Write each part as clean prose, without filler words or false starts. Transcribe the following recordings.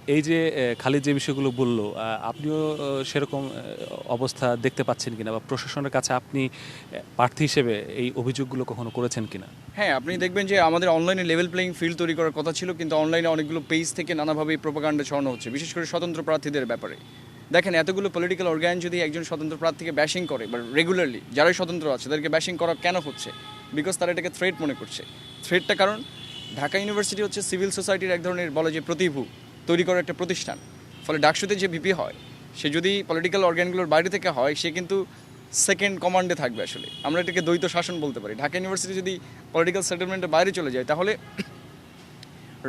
এই যে খালিদ যে বিষয়গুলো বলল, আপনিও সেরকম অবস্থা দেখতে পাচ্ছেন কিনা, বা প্রশাসনের কাছে আপনি প্রার্থী হিসেবে এই অভিযোগগুলো কখনো করেছেন কিনা? হ্যাঁ, আপনি দেখবেন যে আমাদের অনলাইনে লেভেল প্লেইং ফিল্ড তৈরি করার কথা ছিল, কিন্তু অনলাইনে অনেকগুলো পেজ থেকে নানাভাবে প্রোপাগান্ডা ছড়ানো হচ্ছে, বিশেষ করে স্বতন্ত্র প্রার্থীদের ব্যাপারে। দেখেন, এতগুলো পলিটিক্যাল অর্গান যদি একজন স্বতন্ত্র প্রার্থীকে ব্যাশিং করে বা রেগুলারলি যারাই স্বতন্ত্র আছে তাদেরকে ব্যাশিং করা কেন হচ্ছে? বিকজ তারা এটাকে থ্রেট মনে করছে। থ্রেটটা কারণ ঢাকা ইউনিভার্সিটি হচ্ছে সিভিল সোসাইটির এক ধরনের বলে যে প্রতিভূ তৈরি করার একটা প্রতিষ্ঠান। ফলে ডাকসুতে যে ভিপি হয় সে যদি পলিটিক্যাল অর্গানগুলোর বাইরে থেকে হয় সে কিন্তু সেকেন্ড কমান্ডে থাকবে। আসলে আমরা এটাকে দ্বৈত শাসন বলতে পারি। ঢাকা ইউনিভার্সিটি যদি পলিটিক্যাল সেটেলমেন্টের বাইরে চলে যায় তাহলে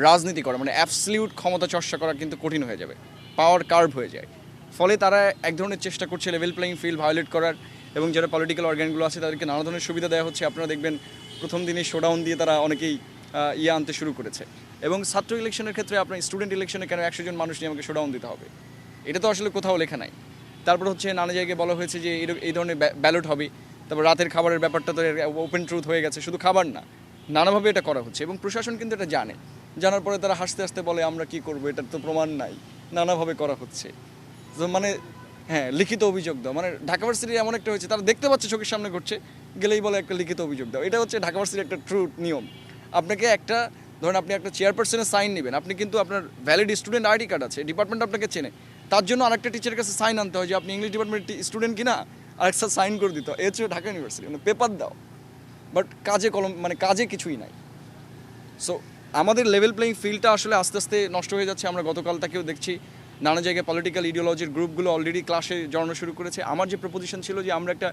রাজনীতি করা মানে অ্যাবসলিউট ক্ষমতা চর্চা করা কিন্তু কঠিন হয়ে যাবে, পাওয়ার কার্ভ হয়ে যায়। ফলে তারা এক ধরনের চেষ্টা করছে লেভেল প্লেইং ফিল্ড ভায়োলেট করার, এবং যারা পলিটিক্যাল অর্গানগুলো আছে তাদেরকে নানা ধরনের সুবিধা দেওয়া হচ্ছে। আপনারা দেখবেন প্রথম দিনই শোডাউন দিয়ে তারা অনেকেই আনতে শুরু করেছে। এবং ছাত্র ইলেকশনের ক্ষেত্রে আপনার স্টুডেন্ট ইলেকশনে কেন 100 জন মানুষ নিয়ে আমাকে শোডাউন দিতে হবে? এটা তো আসলে কোথাও লেখা নাই। তারপর হচ্ছে নানা জায়গায় বলা হয়েছে যে এই ধরনের ব্যালট হবে। তারপর রাতের খাবারের ব্যাপারটা তো ওপেন ট্রুথ হয়ে গেছে, শুধু খাবার না, নানাভাবে এটা করা হচ্ছে। এবং প্রশাসন কিন্তু এটা জানে, জানার পরে তারা হাসতে হাসতে বলে আমরা কি করবো, এটার তো প্রমাণ নাই, নানাভাবে করা হচ্ছে। তো মানে হ্যাঁ, লিখিত অভিযোগ দাও, মানে ঢাকা ভার্সিটি এমন একটা হয়েছে তারা দেখতে পাচ্ছে চোখের সামনে ঘটছে, গেলেই বলে একটা লিখিত অভিযোগ দাও। এটা হচ্ছে ঢাকা ভার্সিটির একটা ট্রু নিয়ম। আপনাকে একটা ধরেন আপনি একটা চেয়ারপারসনের সাইন নেবেন, আপনি কিন্তু আপনার ভ্যালিড স্টুডেন্ট আইডি কার্ড আছে, ডিপার্টমেন্ট আপনাকে চেনে, তার জন্য আরেকটা টিচারের কাছে সাইন আনতে হয় যে আপনি ইংলিশ ডিপার্টমেন্টের স্টুডেন্ট কিনা, আরেকটা সাইন করে দিতে হয়। এ হচ্ছে ঢাকা ইউনিভার্সিটি, মানে পেপার দাও, বাট কাজে কলম মানে কাজে কিছুই নাই। সো আমাদের লেভেল প্লেইং ফিল্ডটা আসলে আস্তে আস্তে নষ্ট হয়ে যাচ্ছে। আমরা গতকাল তাকেও দেখছি নানা জায়গায় পলিটিক্যাল ইডিওলজির গ্রুপগুলো অলরেডি ক্লাসে জড়ানো শুরু করেছে। আমার যে প্রপোজিশন ছিল যে আমরা একটা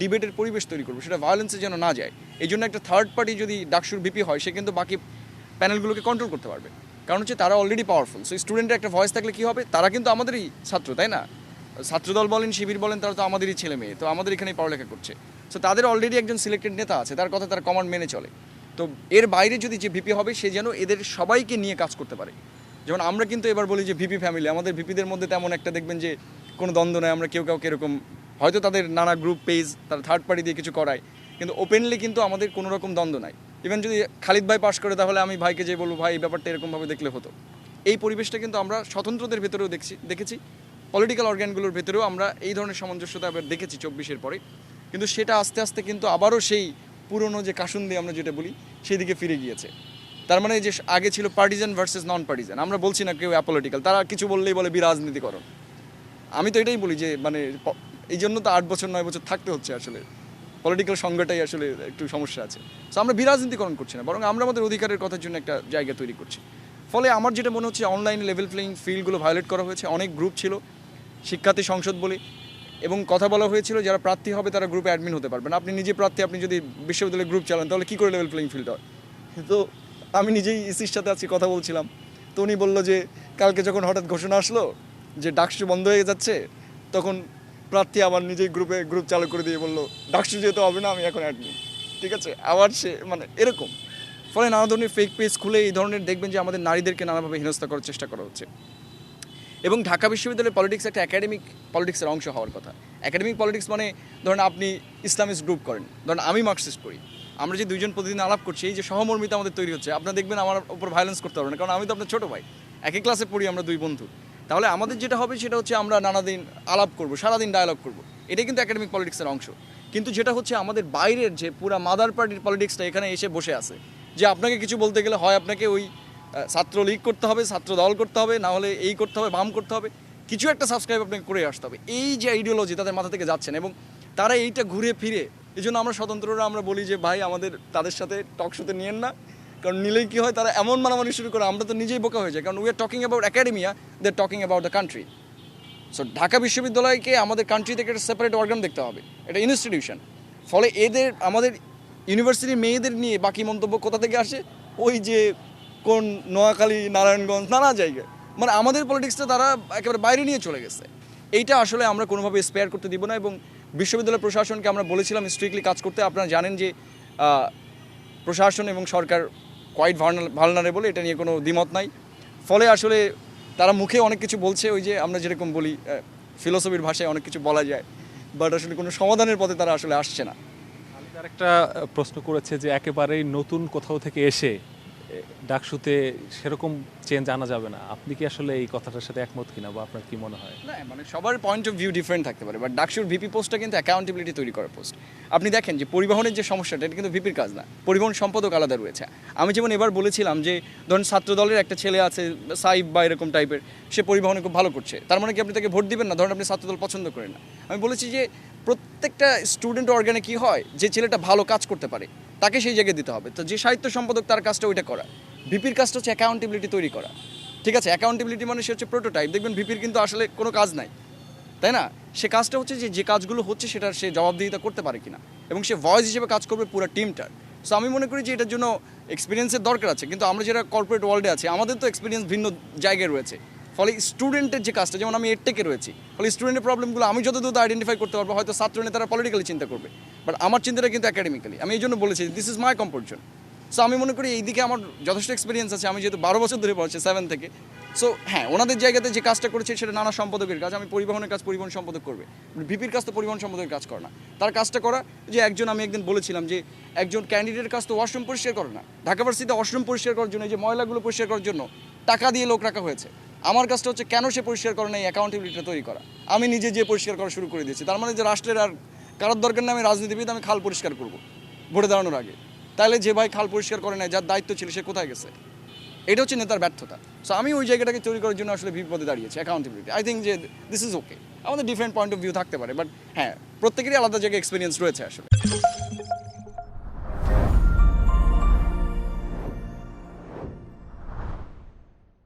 ডিবেটের পরিবেশ তৈরি করবো, সেটা ভায়োলেন্সে যেন না যায়, এই জন্য একটা থার্ড পার্টি যদি ডাকসুর ভিপি হয় সে কিন্তু বাকি প্যানেলগুলোকে কন্ট্রোল করতে পারবে। কারণ হচ্ছে তারা অলরেডি পাওয়ারফুল। সো স্টুডেন্টের একটা ভয়েস থাকলে কী হবে, তারা কিন্তু আমাদেরই ছাত্র, তাই না? ছাত্রদল বলেন, শিবির বলেন, তারা তো আমাদেরই ছেলে মেয়ে, তো আমাদের এখানেই পড়ালেখা করছে। সো তাদের অলরেডি একজন সিলেক্টেড নেতা আছে, তার কথা তারা কমান্ড মেনে চলে। তো এর বাইরে যদি যে ভিপি হবে সে যেন এদের সবাইকে নিয়ে কাজ করতে পারে। যেমন আমরা কিন্তু এবার বলি যে ভিপি ফ্যামিলি, আমাদের ভিপিদের মধ্যে তেমন একটা দেখবেন যে কোনো দ্বন্দ্ব নেই। আমরা কেউ কাউকে এরকম হয়তো তাদের নানা গ্রুপ পেজ তারা থার্ড পার্টি দিয়ে কিছু করায়, কিন্তু ওপেনলি কিন্তু আমাদের কোনো রকম দ্বন্দ্ব নাই। ইভেন যদি খালিদ ভাই পাশ করে তাহলে আমি ভাইকে যে বলবো ভাই এই ব্যাপারটা এরকমভাবে দেখলে হতো। এই পরিবেশটা কিন্তু আমরা স্বতন্ত্রদের ভেতরেও দেখেছি, পলিটিক্যাল অর্গানগুলোর ভেতরেও আমরা এই ধরনের সামঞ্জস্যতা এবার দেখেছি 24-এর পরে। কিন্তু সেটা আস্তে আস্তে কিন্তু আবারও সেই পুরনো যে কাসুন্দি আমরা যেটা বলি সেই দিকে ফিরে গিয়েছে। তার মানে যে আগে ছিল পার্টিজান ভার্সেস নন পার্টিজান, আমরা বলছি না কেউ অ্যাপলিটিক্যাল, তারা কিছু বললেই বলে বিরাজনীতিকরণ। আমি তো এটাই বলি যে মানে এই জন্য তো 8 বছর 9 বছর থাকতে হচ্ছে। আসলে পলিটিক্যাল সংজ্ঞাটাই আসলে একটু সমস্যা আছে। সো আমরা বিরাজনীতিকরণ করছি না, বরং আমরা আমাদের অধিকারের কথার জন্য একটা জায়গা তৈরি করছি। ফলে আমার যেটা মনে হচ্ছে অনলাইন লেভেল প্লেইং ফিল্ডগুলো ভায়োলেট করা হয়েছে। অনেক গ্রুপ ছিল, শিক্ষার্থী সংসদ বলে, এবং কথা বলা হয়েছিল যারা প্রার্থী হবে তারা গ্রুপে অ্যাডমিন হতে পারবেন। আপনি নিজে প্রার্থী, আপনি যদি বিশ্ববিদ্যালয়ের গ্রুপ চালান তাহলে কী করে লেভেল প্লেইং ফিল্ড হয়? তো আমি নিজেই ইসির সাথে আজকে কথা বলছিলাম, তো উনি বললো যে কালকে যখন হঠাৎ ঘোষণা আসলো যে ডাকসু বন্ধ হয়ে যাচ্ছে, তখন প্রার্থী আমার নিজেই গ্রুপ চালু করে দিয়ে বললো ডাকসু যেহেতু হবে না আমি এখন অ্যাডমিন, ঠিক আছে, আবার সে মানে এরকম। ফলে নানা ধরনের ফেক পেজ খুলে এই ধরনের দেখবেন যে আমাদের নারীদেরকে নানাভাবে হেনস্থা করার চেষ্টা করা হচ্ছে। এবং ঢাকা বিশ্ববিদ্যালয়ের পলিটিক্স একটা একাডেমিক পলিটিক্সের অংশ হওয়ার কথা। একাডেমিক পলিটিক্স মানে ধরেন আপনি ইসলামিস্ট গ্রুপ করেন, ধরেন আমি মার্কসিস্ট করি, আমরা যে দুইজন প্রতিদিন আলাপ করছি, এই যে সহমর্মিতা আমাদের তৈরি হচ্ছে, আপনারা দেখবেন আমার উপর ভায়োলেন্স করতে পারবেন না, কারণ আমি তো আপনার ছোটো ভাই, একই ক্লাসে পড়ি আমরা দুই বন্ধু। তাহলে আমাদের যেটা হবে সেটা হচ্ছে আমরা নানাদিন আলাপ করবো, সারাদিন ডায়ালগ করবো, এটাই কিন্তু একাডেমিক পলিটিক্সের অংশ। কিন্তু যেটা হচ্ছে আমাদের বাইরের যে পুরা মাদার পার্টির পলিটিক্সটা এখানে এসে বসে আছে, যে আপনাকে কিছু বলতে গেলে হয় আপনাকে ওই ছাত্রলীগ করতে হবে, ছাত্র দল করতে হবে, না হলে এই করতে হবে, বাম করতে হবে, কিছু একটা সাবস্ক্রাইব আপনাকে করে আসতে হবে। এই যে আইডিওলজি তাদের মাথা থেকে যাচ্ছেন, এবং তারা এইটা ঘুরে ফিরে, এই জন্য আমরা স্বতন্ত্ররা আমরা বলি যে ভাই আমাদের তাদের সাথে টক শোতে নিয়েন না, কারণ নিলেই কী হয় তারা এমন মানামানি শুরু করে আমরা তো নিজেই বোকা হয়ে যাই, কারণ we are talking about academia, they are talking about the country. So Dhaka বিশ্ববিদ্যালয়কে আমাদের কান্ট্রি থেকে একটা সেপারেট অর্গান দেখতে হবে, এটা ইনস্টিটিউশন। ফলে এদের আমাদের ইউনিভার্সিটির মেয়েদের নিয়ে বাকি মন্তব্য কোথা থেকে আসে, ওই যে কোন নোয়াখালী, নারায়ণগঞ্জ, নানা জায়গায়, মানে আমাদের পলিটিক্সটা তারা একেবারে বাইরে নিয়ে চলে গেছে। এইটা আসলে আমরা কোনোভাবে স্পেয়ার করতে দিব না, এবং বিশ্ববিদ্যালয় প্রশাসনকে আমরা বলেছিলাম স্ট্রিক্টলি কাজ করতে। আপনারা জানেন যে প্রশাসন এবং সরকার কোয়াইট ভালনারেবল, এটা নিয়ে কোনো দ্বিমত নাই। ফলে আসলে তারা মুখে অনেক কিছু বলছে, ওই যে আমরা যেরকম বলি ফিলোসফির ভাষায় অনেক কিছু বলা যায়, বাট আসলে কোনো সমাধানের পথে তারা আসলে আসছে না। তার একটা প্রশ্ন করেছে যে একেবারেই নতুন কোথাও থেকে এসে ডাকসুতে সেরকম চেঞ্জ আনা যাবে না, আপনি কি আসলে এই কথাটার সাথে একমত কিনা বা আপনার কি মনে হয়? না মানে সবার পয়েন্ট অফ ভিউ ডিফারেন্ট থাকতে পারে, বাট ডাকসুর ভিপি পোস্টটা কিন্তু অ্যাকাউন্টেবিলিটি তৈরি করার পোস্ট। আপনি দেখেন যে পরিবহনের যে সমস্যাটা, এটা কিন্তু ভিপির কাজ না, পরিবহন সম্পাদক আলাদা রয়েছে। আমি যেমন এবার বলেছিলাম যে ধরুন ছাত্র দলের একটা ছেলে আছে সাইব বা এরকম টাইপের, সে পরিবহনে খুব ভালো করছে, তার মানে কি আপনি তাকে ভোট দিবেন না? ধরুন আপনি ছাত্রদল পছন্দ করেন না, আমি বলেছি যে প্রত্যেকটা স্টুডেন্ট অর্গানে কি হয়, যে ছেলেটা ভালো কাজ করতে পারে তাকে সেই জায়গায় দিতে হবে। তো যে সাহিত্য সম্পাদক তার কাজটা ওইটা করা, ভিপির কাজটা হচ্ছে অ্যাকাউন্টেবিলিটি তৈরি করা। ঠিক আছে, অ্যাকাউন্টেবিলিটি মানে সে হচ্ছে প্রোটোটাইপ। দেখবেন ভিপির কিন্তু আসলে কোনো কাজ নাই, তাই না? সে কাজটা হচ্ছে যে কাজগুলো হচ্ছে সেটার সে জবাবদিহিতা করতে পারে কিনা, এবং সে ভয়েস হিসেবে কাজ করবে পুরো টিমটার। সো আমি মনে করি যে এটার জন্য এক্সপিরিয়েন্সের দরকার আছে, কিন্তু আমরা যারা কর্পোরেট ওয়ার্ল্ডে আছি আমাদের তো এক্সপিরিয়েন্স ভিন্ন জায়গায় রয়েছে। ফলে স্টুডেন্টের যে কাজটা, যেমন আমি এডটেকে রয়েছি, ফলে স্টুডেন্টের প্রবলেমগুলো আমি যতদূর আইডেন্টিফাই করতে পারবো, হয়তো ছাত্র নেতারা পলিটিক্যালি চিন্তা করবে, বাট আমার চিন্তাটা কিন্তু একাডেমিক্যালি। আমি এই জন্য বলেছি this is my comfort zone. So আমি মনে করি এইদিকে আমার যথেষ্ট এক্সপিরিয়েন্স আছে, আমি যেহেতু 12 বছর ধরে পড়ছি 7 থেকে। সো হ্যাঁ, ওনাদের জায়গাতে যে কাজটা করেছে সেটা নানা সম্পাদকের কাজ, আমি পরিবহনের কাজ পরিবহন সম্পাদক করবে, ভিপির কাজ তো পরিবহন সম্পাদকের কাজ করে না। তার কাজটা করা যে একজন, আমি একদিন বলেছিলাম যে একজন ক্যান্ডিডেটের কাজ তো ওয়াশরুম পরিষ্কার করে না। ঢাকা ভার্সিটিতে ওয়াশরুম পরিষ্কার করার জন্য, এই যে ময়লাগুলো পরিষ্কার করার জন্য টাকা দিয়ে লোক রাখা হয়েছে। আমার কাজটা হচ্ছে কেন সে পরিষ্কার করে না, এই অ্যাকাউন্টেবিলিটিটা তৈরি করা। আমি নিজে যে পরিষ্কার করা শুরু করে দিয়েছি, তার মানে যে রাষ্ট্রের আর কারোর দরকার নেই আমি রাজনীতিবিদ, আমি খাল পরিষ্কার করবো ভোটে দাঁড়ানোর আগে। তাহলে যে ভাই খাল পরিষ্কার করে নাই, যার দায়িত্ব ছিল, সে কোথায় গেছে? এটা হচ্ছে নেতার ব্যর্থতা। সো আমি ওই জায়গাটাকে তৈরি করার জন্য আসলে বিপদে দাঁড়িয়েছি, অ্যাকাউন্টেবিলিটি। আই থিঙ্ক যে দিস ইজ ওকে। আমাদের ডিফারেন্ট পয়েন্ট অফ ভিউ থাকতে পারে, বাট হ্যাঁ, প্রত্যেকেরই আলাদা জায়গায় এক্সপিরিয়েন্স রয়েছে আসলে।